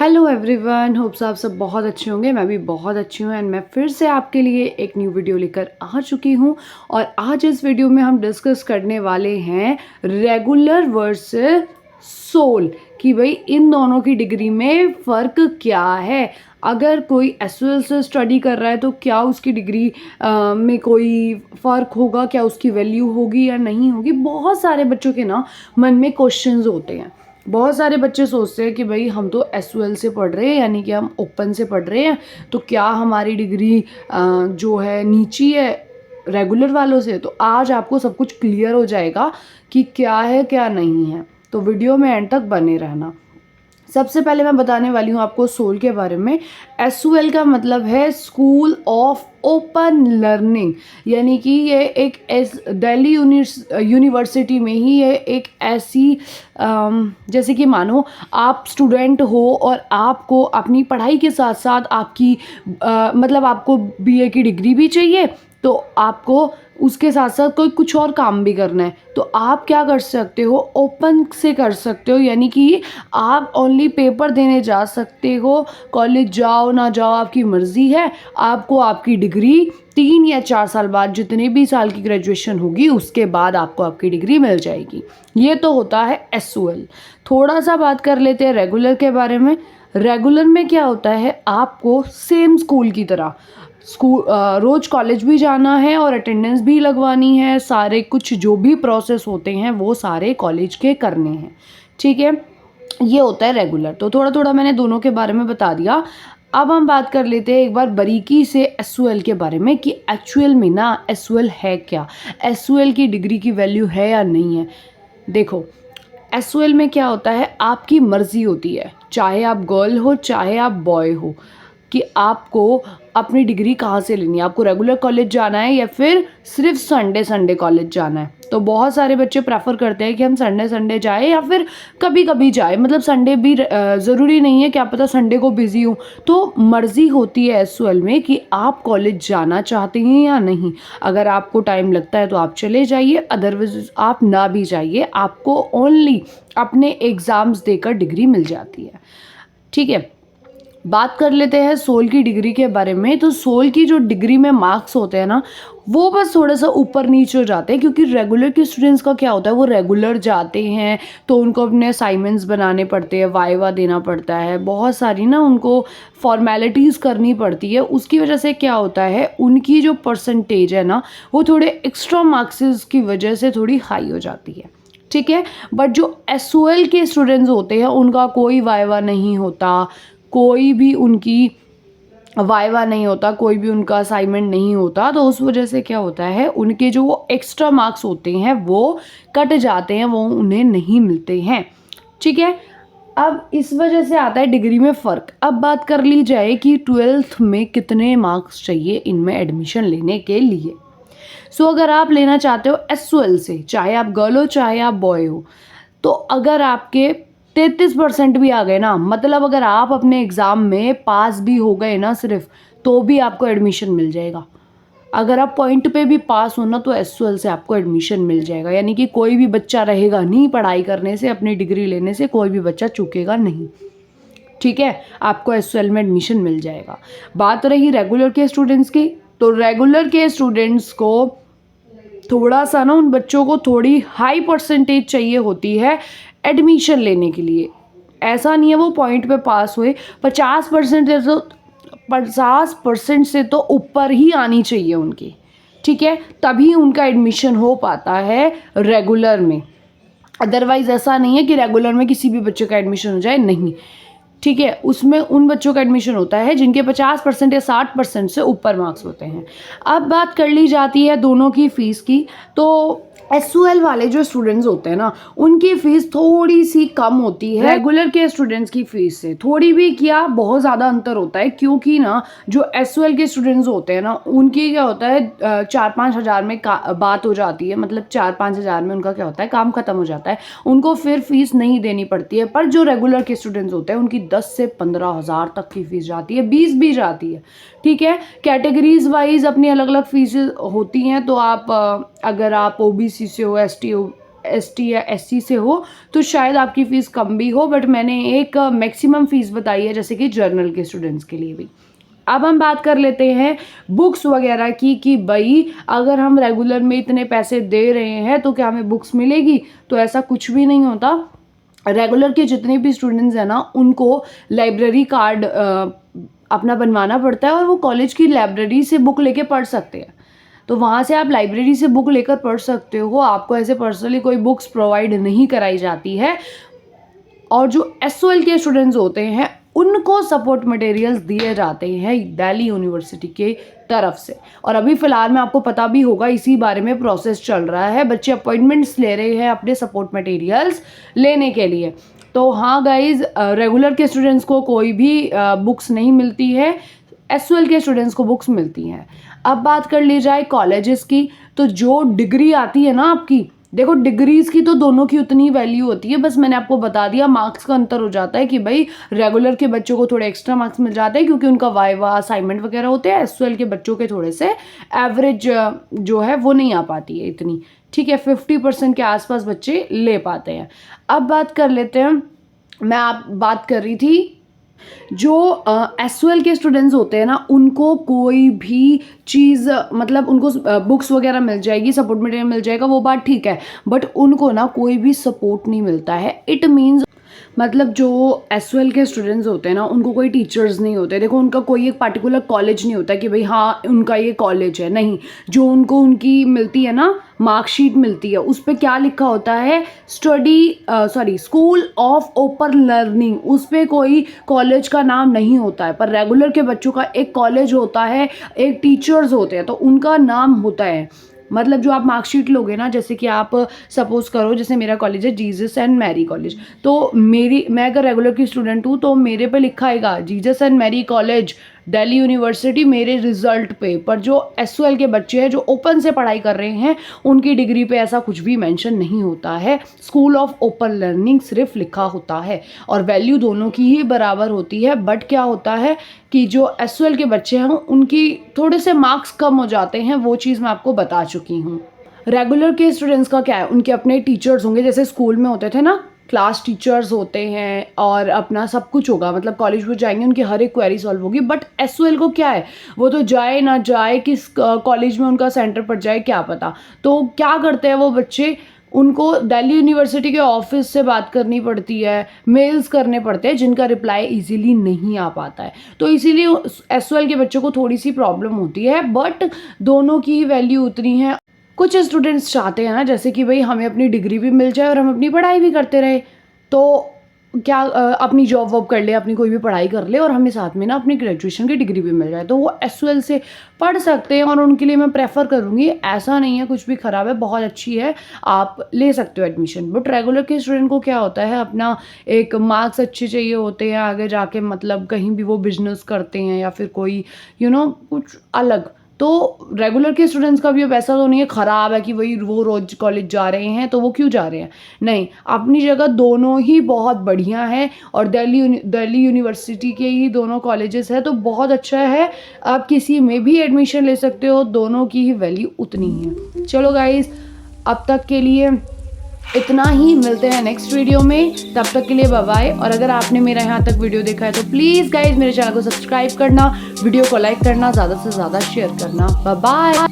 Hello everyone, hopes आप सब बहुत अच्छे होंगे। मैं भी बहुत अच्छी हूँ एंड मैं फिर से आपके लिए एक न्यू वीडियो लेकर आ चुकी हूँ। और आज इस वीडियो में हम डिस्कस करने वाले हैं रेगुलर वर्सेस सोल कि भाई इन दोनों की डिग्री में फ़र्क क्या है। अगर कोई एसयूएल से स्टडी कर रहा है तो क्या उसकी डिग्री में कोई फ़र्क होगा, क्या उसकी वैल्यू होगी या नहीं होगी। बहुत सारे बच्चों के ना मन में क्वेश्चंस होते हैं। बहुत सारे बच्चे सोचते हैं कि भाई हम तो एसयूएल से पढ़ रहे हैं, यानी कि हम ओपन से पढ़ रहे हैं, तो क्या हमारी डिग्री जो है नीची है रेगुलर वालों से। तो आज आपको सब कुछ क्लियर हो जाएगा कि क्या है क्या नहीं है, तो वीडियो में एंड तक बने रहना। सबसे पहले मैं बताने वाली हूँ आपको सोल के बारे में। एसयूएल का मतलब है स्कूल ऑफ ओपन लर्निंग, यानी कि ये एक दिल्ली यूनिवर्सिटी में ही ये एक ऐसी जैसे कि मानो आप स्टूडेंट हो और आपको अपनी पढ़ाई के साथ साथ आपकी मतलब आपको बीए की डिग्री भी चाहिए, तो आपको उसके साथ साथ कोई कुछ और काम भी करना है, तो आप क्या कर सकते हो, ओपन से कर सकते हो। यानी कि आप ओनली पेपर देने जा सकते हो, कॉलेज जाओ ना जाओ आपकी मर्ज़ी है। आपको आपकी डिग्री 3 या 4 साल बाद, जितने भी साल की ग्रेजुएशन होगी उसके बाद आपको आपकी डिग्री मिल जाएगी। ये तो होता है एसयूएल। थोड़ा सा बात कर लेते हैं रेगुलर के बारे में। रेगुलर में क्या होता है, आपको सेम स्कूल की तरह रोज़ कॉलेज भी जाना है और अटेंडेंस भी लगवानी है। सारे कुछ जो भी प्रोसेस होते हैं वो सारे कॉलेज के करने हैं, ठीक है। ये होता है रेगुलर। तो थोड़ा थोड़ा मैंने दोनों के बारे में बता दिया। अब हम बात कर लेते हैं एक बार बारीकी से एसयूएल के बारे में कि एक्चुअल में ना एसयूएल है क्या, एसयूएल की डिग्री की वैल्यू है या नहीं है। देखो, एसयूएल में क्या होता है, आपकी मर्ज़ी होती है, चाहे आप गर्ल हो चाहे आप बॉय हो, कि आपको अपनी डिग्री कहाँ से लेनी है। आपको रेगुलर कॉलेज जाना है या फिर सिर्फ संडे संडे कॉलेज जाना है। तो बहुत सारे बच्चे प्रेफर करते हैं कि हम संडे संडे जाए या फिर कभी कभी जाए, मतलब संडे भी ज़रूरी नहीं है, क्या पता संडे को बिज़ी हूँ। तो मर्ज़ी होती है एसयूएल में कि आप कॉलेज जाना चाहते हैं या नहीं। अगर आपको टाइम लगता है तो आप चले जाइए, अदरवाइज आप ना भी जाइए, आपको ओनली अपने एग्ज़ाम्स देकर डिग्री मिल जाती है, ठीक है। बात कर लेते हैं सोल की डिग्री के बारे में। तो सोल की जो डिग्री में मार्क्स होते हैं ना, वो बस थोड़ा सा ऊपर नीचे हो जाते हैं, क्योंकि रेगुलर के स्टूडेंट्स का क्या होता है, वो रेगुलर जाते हैं तो उनको अपने असाइनमेंट्स बनाने पड़ते हैं, वाइवा देना पड़ता है, बहुत सारी ना उनको फॉर्मेलिटीज़ करनी पड़ती है। उसकी वजह से क्या होता है, उनकी जो परसेंटेज है ना वो थोड़े एक्स्ट्रा मार्क्स की वजह से थोड़ी हाई हो जाती है, ठीक है। बट जो एसयूएल के स्टूडेंट्स होते हैं उनका कोई वाइवा नहीं होता, कोई भी उनकी वाइवा नहीं होता, कोई भी उनका असाइनमेंट नहीं होता। तो उस वजह से क्या होता है, उनके जो वो एक्स्ट्रा मार्क्स होते हैं वो कट जाते हैं, वो उन्हें नहीं मिलते हैं, ठीक है। अब इस वजह से आता है डिग्री में फ़र्क। अब बात कर ली जाए कि 12th में कितने मार्क्स चाहिए इनमें एडमिशन लेने के लिए। सो अगर आप लेना चाहते हो एसयूएल से, चाहे आप गर्ल हो चाहे आप बॉय हो, तो अगर आपके 33% भी आ गए ना, मतलब अगर आप अपने एग्ज़ाम में पास भी हो गए ना सिर्फ, तो भी आपको एडमिशन मिल जाएगा। अगर आप पॉइंट पे भी पास हो ना तो एसयूएल से आपको एडमिशन मिल जाएगा। यानी कि कोई भी बच्चा रहेगा नहीं, पढ़ाई करने से, अपनी डिग्री लेने से कोई भी बच्चा चूकेगा नहीं, ठीक है। आपको एसयूएल में एडमिशन मिल जाएगा। बात रही रेगुलर के स्टूडेंट्स की, तो रेगुलर के स्टूडेंट्स को थोड़ा सा ना, उन बच्चों को थोड़ी हाई परसेंटेज चाहिए होती है एडमिशन लेने के लिए। ऐसा नहीं है वो पॉइंट पे पास हुए, 50% से तो ऊपर ही आनी चाहिए उनकी, ठीक है, तभी उनका एडमिशन हो पाता है रेगुलर में। अदरवाइज ऐसा नहीं है कि रेगुलर में किसी भी बच्चे का एडमिशन हो जाए, नहीं, ठीक है। उसमें उन बच्चों का एडमिशन होता है जिनके 50% या 60% से ऊपर मार्क्स होते हैं। अब बात कर ली जाती है दोनों की फ़ीस की। तो एसयूएल वाले जो स्टूडेंट्स होते हैं ना, उनकी फ़ीस थोड़ी सी कम होती है रेगुलर के स्टूडेंट्स की फ़ीस से। थोड़ी भी क्या, बहुत ज़्यादा अंतर होता है, क्योंकि ना जो एसयूएल के स्टूडेंट्स होते हैं ना, उनकी क्या होता है 4-5 हज़ार में बात हो जाती है, मतलब 4-5 हज़ार में उनका क्या होता है, काम ख़त्म हो जाता है, उनको फिर फ़ीस नहीं देनी पड़ती है। पर जो रेगुलर के स्टूडेंट्स होते हैं उनकी 10 से 15 हज़ार तक की फ़ीस जाती है, 20 भी जाती है, ठीक है। कैटेगरीज वाइज अपनी अलग अलग फीस होती हैं। तो आप अगर आप ओबीसी से हो, ST या SC से हो तो शायद आपकी फ़ीस कम भी हो, बट मैंने एक मैक्सिमम फ़ीस बताई है जैसे कि जर्नल के स्टूडेंट्स के लिए भी। अब हम बात कर लेते हैं बुक्स वगैरह की कि भाई अगर हम रेगुलर में इतने पैसे दे रहे हैं तो क्या हमें बुक्स मिलेगी? तो ऐसा कुछ भी नहीं होता। रेगुलर के जितने भी स्टूडेंट्स हैं ना, उनको लाइब्रेरी कार्ड अपना बनवाना पड़ता है और वो कॉलेज की लाइब्रेरी से बुक लेके पढ़ सकते हैं। तो वहाँ से आप लाइब्रेरी से बुक लेकर पढ़ सकते हो, आपको ऐसे पर्सनली कोई बुक्स प्रोवाइड नहीं कराई जाती है। और जो SOL के स्टूडेंट्स होते हैं उनको सपोर्ट मटेरियल्स दिए जाते हैं दिल्ली यूनिवर्सिटी के तरफ से। और अभी फ़िलहाल में आपको पता भी होगा इसी बारे में प्रोसेस चल रहा है, बच्चे अपॉइंटमेंट्स ले रहे हैं अपने सपोर्ट मटेरियल्स लेने के लिए। तो हाँ गाइज़, रेगुलर के स्टूडेंट्स को कोई भी बुक्स नहीं मिलती है, SOL के स्टूडेंट्स को बुक्स मिलती हैं। अब बात कर ली जाए कॉलेजेस की, तो जो डिग्री आती है ना आपकी, देखो डिग्रीज़ की तो दोनों की उतनी वैल्यू होती है, बस मैंने आपको बता दिया मार्क्स का अंतर हो जाता है कि भाई रेगुलर के बच्चों को थोड़े एक्स्ट्रा मार्क्स मिल जाते हैं क्योंकि उनका वाइवा असाइनमेंट वगैरह होते हैं। SOL के बच्चों के थोड़े से एवरेज जो है वो नहीं आ पाती है इतनी, ठीक है, 50% के आसपास बच्चे ले पाते हैं। अब बात कर लेते हैं, मैं आप बात कर रही थी जो SOL के स्टूडेंट्स होते हैं ना, उनको कोई भी चीज़ मतलब उनको बुक्स वगैरह मिल जाएगी, सपोर्ट मटेरियल मिल जाएगा, वो बात ठीक है, बट उनको ना कोई भी सपोर्ट नहीं मिलता है। इट मीन्स मतलब जो SOL के स्टूडेंट्स होते हैं ना, उनको कोई टीचर्स नहीं होते। देखो उनका कोई एक पार्टिकुलर कॉलेज नहीं होता कि भाई हाँ उनका ये कॉलेज है, नहीं। जो उनको उनकी मिलती है ना मार्कशीट मिलती है, उस पर क्या लिखा होता है, स्कूल ऑफ ओपन लर्निंग। उस पर कोई कॉलेज का नाम नहीं होता है, पर रेगुलर के बच्चों का एक कॉलेज होता है, एक टीचर्स होते हैं, तो उनका नाम होता है। मतलब जो आप मार्कशीट लोगे ना, जैसे कि आप सपोज करो जैसे मेरा कॉलेज है जीसस एंड मैरी कॉलेज, तो मैं अगर रेगुलर की स्टूडेंट हूँ तो मेरे पे लिखा आएगा Jesus and Mary college Delhi university मेरे रिजल्ट पे। पर जो SOL के बच्चे हैं जो ओपन से पढ़ाई कर रहे हैं, उनकी डिग्री पे ऐसा कुछ भी मेंशन नहीं होता है, स्कूल ऑफ ओपन लर्निंग सिर्फ लिखा होता है और वैल्यू दोनों की ही बराबर होती है। बट क्या होता है कि जो SOL के बच्चे हैं उनकी थोड़े से मार्क्स कम हो जाते हैं, वो चीज़ मैं आपको बता चुकी हूँ। रेगुलर के स्टूडेंट्स का क्या है, उनके अपने टीचर्स होंगे, जैसे स्कूल में होते थे ना, क्लास टीचर्स होते हैं और अपना सब कुछ होगा, मतलब कॉलेज में जाएंगे उनकी हर एक क्वेरी सॉल्व होगी। बट SOL को क्या है, वो तो जाए ना जाए किस कॉलेज में उनका सेंटर पड़ जाए क्या पता। तो क्या करते हैं वो बच्चे, उनको दिल्ली यूनिवर्सिटी के ऑफिस से बात करनी पड़ती है, मेल्स करने पड़ते हैं जिनका रिप्लाई इजीली नहीं आ पाता है। तो इसीलिए SOL के बच्चों को थोड़ी सी प्रॉब्लम होती है, बट दोनों की ही वैल्यू उतनी है। कुछ स्टूडेंट्स चाहते हैं ना जैसे कि भाई हमें अपनी डिग्री भी मिल जाए और हम अपनी पढ़ाई भी करते रहे, तो क्या अपनी जॉब वॉब कर ले, अपनी कोई भी पढ़ाई कर ले और हमें साथ में ना अपनी ग्रेजुएशन की डिग्री भी मिल जाए, तो वो SOL से पढ़ सकते हैं और उनके लिए मैं प्रेफर करूँगी। ऐसा नहीं है कुछ भी ख़राब है, बहुत अच्छी है, आप ले सकते हो एडमिशन। बट रेगुलर के स्टूडेंट को क्या होता है, अपना एक मार्क्स अच्छे चाहिए होते हैं आगे जाके, मतलब कहीं भी वो बिजनेस करते हैं या फिर कोई कुछ अलग। तो रेगुलर के स्टूडेंट्स का भी अब ऐसा तो नहीं है ख़राब है कि वही वो रोज़ कॉलेज जा रहे हैं तो वो क्यों जा रहे हैं, नहीं, अपनी जगह दोनों ही बहुत बढ़िया है और दिल्ली यूनिवर्सिटी के ही दोनों कॉलेजेस है, तो बहुत अच्छा है, आप किसी में भी एडमिशन ले सकते हो, दोनों की ही वैल्यू उतनी है। चलो गाइज़, अब तक के लिए इतना ही, मिलते हैं नेक्स्ट वीडियो में, तब तक के लिए बाय बाय। और अगर आपने मेरा यहाँ तक वीडियो देखा है तो प्लीज़ गाइज मेरे चैनल को सब्सक्राइब करना, वीडियो को लाइक करना, ज़्यादा से ज़्यादा शेयर करना। Bye bye.